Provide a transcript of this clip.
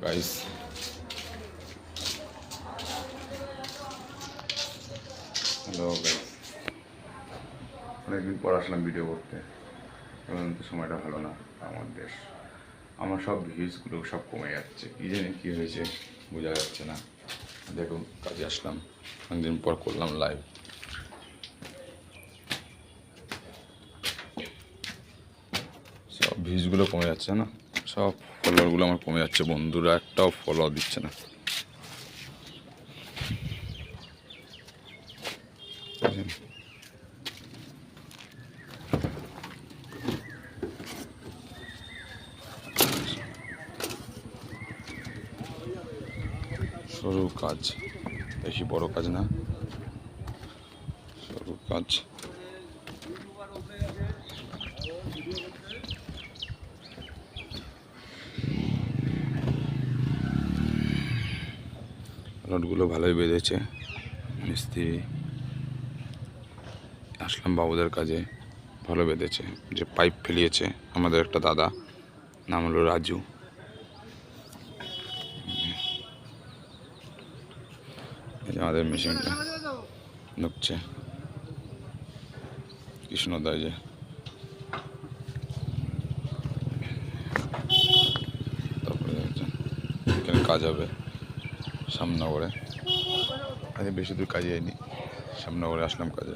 Guys hello guys, অনেকদিন পর আসলাম video করতে। এখন তো সময়টা ভালো না আমাদের। আমার সব ভিউজগুলো সব কমে যাচ্ছে, কী জানি কী হয়েছে বোঝা যাচ্ছে না। দেখুন কাজে আসলাম, অনেকদিন পর করলাম লাইভ। সব ভিউজগুলো কমে যাচ্ছে না, সব ফলোয়ারগুলো আমার কমে যাচ্ছে, বন্ধুরা একটাও ফলো দিচ্ছে না। সরু কাজ, বেশি বড় কাজ না, সরু কাজ। রডগুলো ভালোই বেঁধেছে মিস্ত্রি। আসলাম বাবুদের কাজে, ভালো বেঁধেছে। যে পাইপ ফেলিয়েছে আমাদের একটা দাদা, নাম হলো রাজু। এই যে আমাদের মেশিনটা ঢুকছে, কৃষ্ণদা যে তারপরে এখানে কাজ হবে সামনগরে। আজ বেশি দূর কাজে যায়নি, সামনগরে আসলাম কাজে।